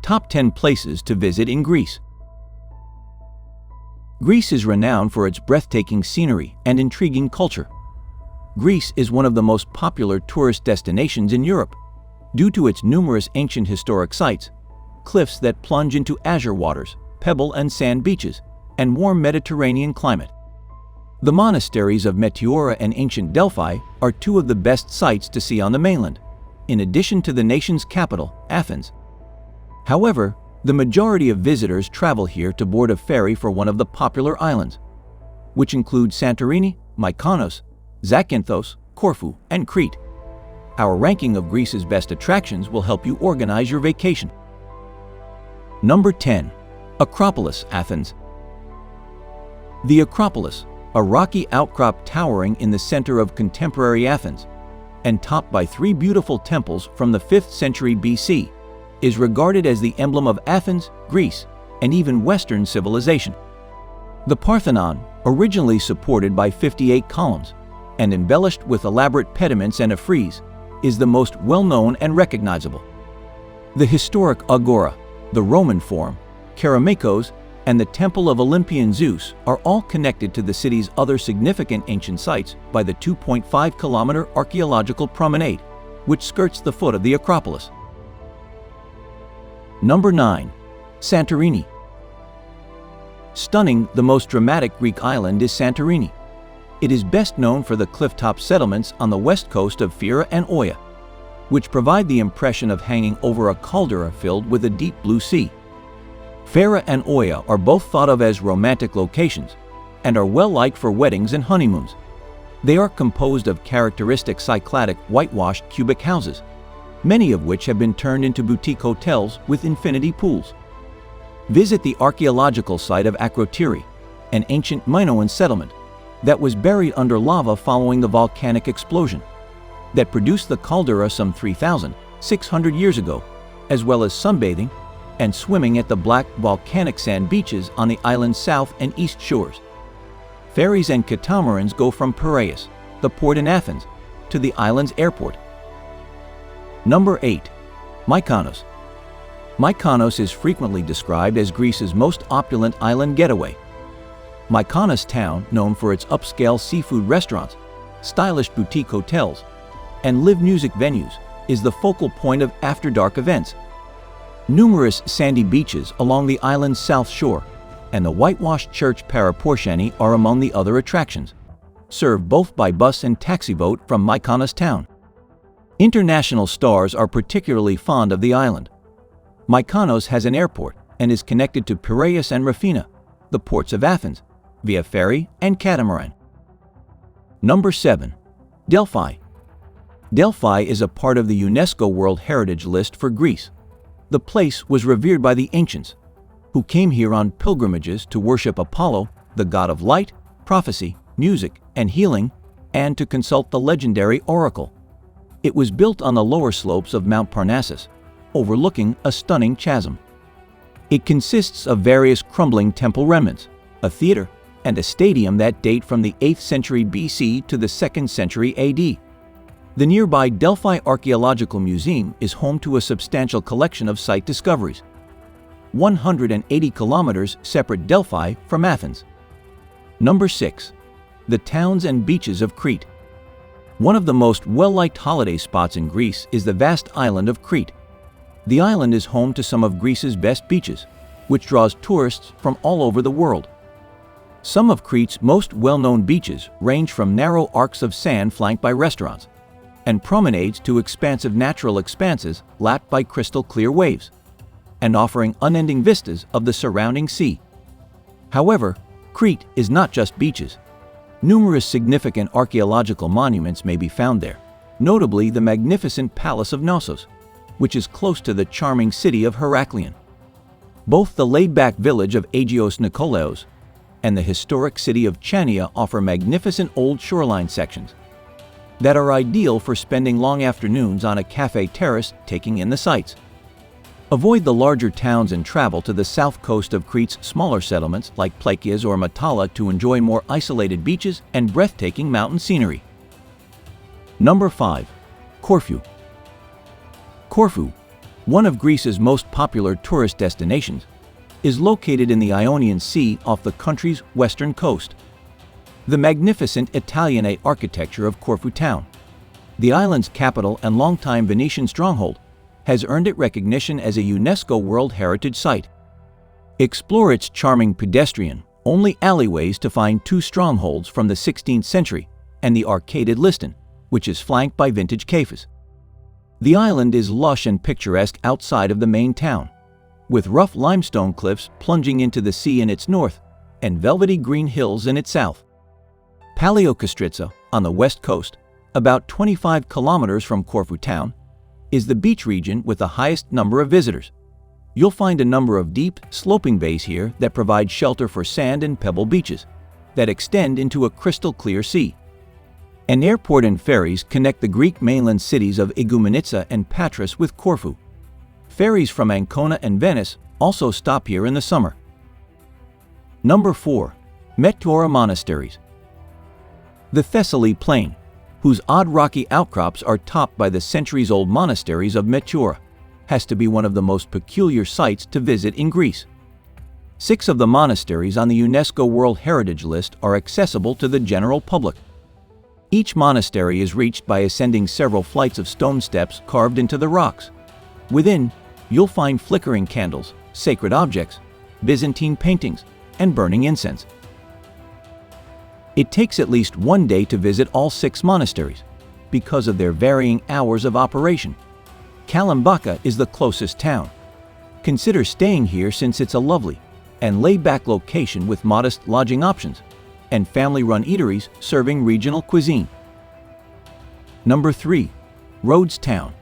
Top 10 places to visit in Greece. Greece is renowned for its breathtaking scenery and intriguing culture. Greece is one of the most popular tourist destinations in Europe due to its numerous ancient historic sites, cliffs that plunge into azure waters, pebble and sand beaches, and warm Mediterranean climate. The monasteries of Meteora and ancient Delphi are two of the best sights to see on the mainland, in addition to the nation's capital, Athens. However, the majority of visitors travel here to board a ferry for one of the popular islands, which include Santorini, Mykonos, Zakynthos, Corfu, and Crete. Our ranking of Greece's best attractions will help you organize your vacation. Number 10. Acropolis, Athens. The Acropolis, a rocky outcrop towering in the center of contemporary Athens, and topped by three beautiful temples from the 5th century BC, is regarded as the emblem of Athens, Greece, and even Western civilization. The Parthenon, originally supported by 58 columns and embellished with elaborate pediments and a frieze, is the most well-known and recognizable. The historic Agora, the Roman Forum, Kerameikos, and the Temple of Olympian Zeus are all connected to the city's other significant ancient sites by the 2.5-kilometer archaeological promenade, which skirts the foot of the Acropolis. Number 9. Santorini. Stunning, the most dramatic Greek island is Santorini. It is best known for the cliff-top settlements on the west coast of Phyra and Oia, which provide the impression of hanging over a caldera filled with a deep blue sea. Phyra and Oia are both thought of as romantic locations and are well liked for weddings and honeymoons. They are composed of characteristic Cycladic whitewashed cubic houses, many of which have been turned into boutique hotels with infinity pools. Visit the archaeological site of Akrotiri, an ancient Minoan settlement that was buried under lava following the volcanic explosion that produced the caldera some 3,600 years ago, as well as sunbathing and swimming at the black volcanic sand beaches on the island's south and east shores. Ferries and catamarans go from Piraeus, the port in Athens, to the island's airport. Number 8. Mykonos. Mykonos is frequently described as Greece's most opulent island getaway. Mykonos town, known for its upscale seafood restaurants, stylish boutique hotels, and live music venues, is the focal point of after-dark events. Numerous sandy beaches along the island's south shore and the whitewashed church Paraportiani are among the other attractions, served both by bus and taxi boat from Mykonos town. International stars are particularly fond of the island. Mykonos has an airport and is connected to Piraeus and Rafina, the ports of Athens, via ferry and catamaran. Number 7. Delphi. Delphi is a part of the UNESCO World Heritage List for Greece. The place was revered by the ancients, who came here on pilgrimages to worship Apollo, the god of light, prophecy, music, and healing, and to consult the legendary oracle. It was built on the lower slopes of Mount Parnassus, overlooking a stunning chasm. It consists of various crumbling temple remnants, a theater, and a stadium that date from the 8th century BC to the 2nd century AD. The nearby Delphi Archaeological Museum is home to a substantial collection of site discoveries. 180 kilometers separate Delphi from Athens. Number 6. The towns and beaches of Crete. One of the most well-liked holiday spots in Greece is the vast island of Crete. The island is home to some of Greece's best beaches, which draws tourists from all over the world. Some of Crete's most well-known beaches range from narrow arcs of sand flanked by restaurants and promenades to expansive natural expanses lapped by crystal-clear waves and offering unending vistas of the surrounding sea. However, Crete is not just beaches. Numerous significant archaeological monuments may be found there, notably the magnificent Palace of Knossos, which is close to the charming city of Heraklion. Both the laid-back village of Agios Nikolaos and the historic city of Chania offer magnificent old shoreline sections that are ideal for spending long afternoons on a cafe terrace taking in the sights. Avoid the larger towns and travel to the south coast of Crete's smaller settlements like Plakias or Matala to enjoy more isolated beaches and breathtaking mountain scenery. Number 5. Corfu. Corfu, one of Greece's most popular tourist destinations, is located in the Ionian Sea off the country's western coast. The magnificent Italianate architecture of Corfu town, the island's capital and longtime Venetian stronghold, has earned it recognition as a UNESCO World Heritage Site. Explore its charming pedestrian-only alleyways to find two strongholds from the 16th century and the arcaded Liston, which is flanked by vintage cafes. The island is lush and picturesque outside of the main town, with rough limestone cliffs plunging into the sea in its north and velvety green hills in its south. Paleokastritsa, on the west coast, about 25 kilometers from Corfu town, is the beach region with the highest number of visitors. You'll find a number of deep, sloping bays here that provide shelter for sand and pebble beaches that extend into a crystal-clear sea. An airport and ferries connect the Greek mainland cities of Igoumenitsa and Patras with Corfu. Ferries from Ancona and Venice also stop here in the summer. Number 4. Meteora Monasteries. The Thessaloniki Plain, whose odd rocky outcrops are topped by the centuries-old monasteries of Meteora, has to be one of the most peculiar sites to visit in Greece. 6 of the monasteries on the UNESCO World Heritage List are accessible to the general public. Each monastery is reached by ascending several flights of stone steps carved into the rocks. Within, you'll find flickering candles, sacred objects, Byzantine paintings, and burning incense. It takes at least one day to visit all 6 monasteries because of their varying hours of operation. Kalimbaka is the closest town. Consider staying here since it's a lovely and laid-back location with modest lodging options and family-run eateries serving regional cuisine. Number 3. Rhodes Town.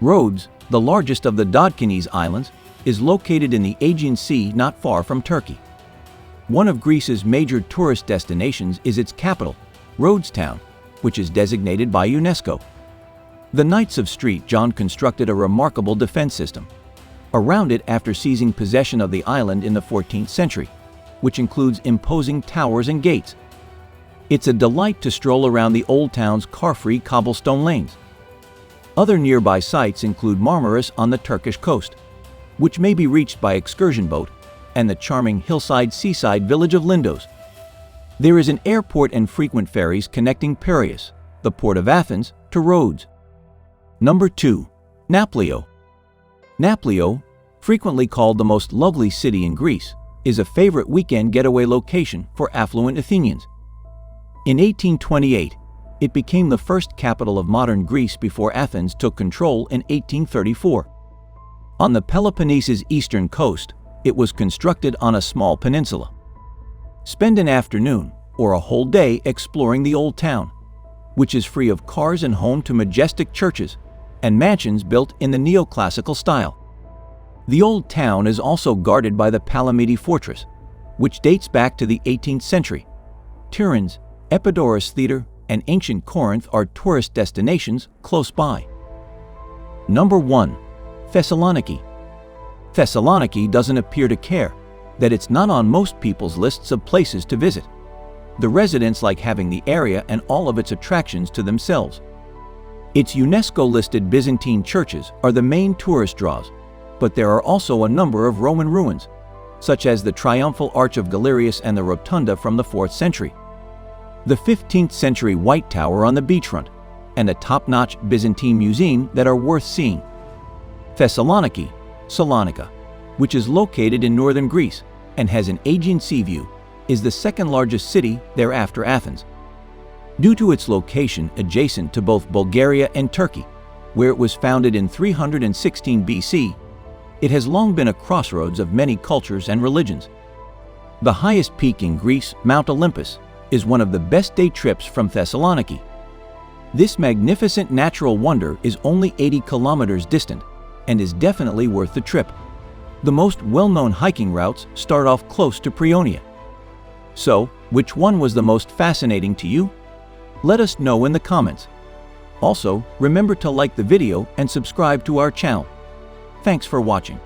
Rhodes, the largest of the Dodecanies Islands, is located in the Aegean Sea not far from Turkey. One of Greece's major tourist destinations is its capital, Rhodes Town, which is designated by UNESCO. The Knights of St. John constructed a remarkable defense system around it after seizing possession of the island in the 14th century, which includes imposing towers and gates. It's a delight to stroll around the old town's car-free cobblestone lanes. Other nearby sites include Marmaris on the Turkish coast, which may be reached by excursion boat, and the charming hillside seaside village of Lindos. There is an airport and frequent ferries connecting Piraeus, the port of Athens, to Rhodes. Number 2. Nafplio. Nafplio, frequently called the most lovely city in Greece, is a favorite weekend getaway location for affluent Athenians. In 1828, it became the first capital of modern Greece before Athens took control in 1834. On the Peloponnese's eastern coast, it was constructed on a small peninsula. Spend an afternoon or a whole day exploring the old town, which is free of cars and home to majestic churches and mansions built in the neoclassical style. The old town is also guarded by the Palamidi Fortress, which dates back to the 18th century. Tiryns, Epidaurus Theatre, and ancient Corinth are tourist destinations close by. Number 1. Thessaloniki. Thessaloniki doesn't appear to care that it's not on most people's lists of places to visit. The residents like having the area and all of its attractions to themselves. Its UNESCO-listed Byzantine churches are the main tourist draws, but there are also a number of Roman ruins, such as the Triumphal Arch of Galerius and the Rotunda from the 4th century, the 15th century White Tower on the beachfront, and a top-notch Byzantine museum that are worth seeing. Thessaloniki, Salonika, which is located in northern Greece and has an Aegean Sea view, is the second largest city thereafter Athens. Due to its location adjacent to both Bulgaria and Turkey, where it was founded in 316 BC, it has long been a crossroads of many cultures and religions. The highest peak in Greece, Mount Olympus, is one of the best day trips from Thessaloniki. This magnificent natural wonder is only 80 kilometers distant and is definitely worth the trip. The most well-known hiking routes start off close to Prionia. So, which one was the most fascinating to you? Let us know in the comments. Also, remember to like the video and subscribe to our channel. Thanks for watching.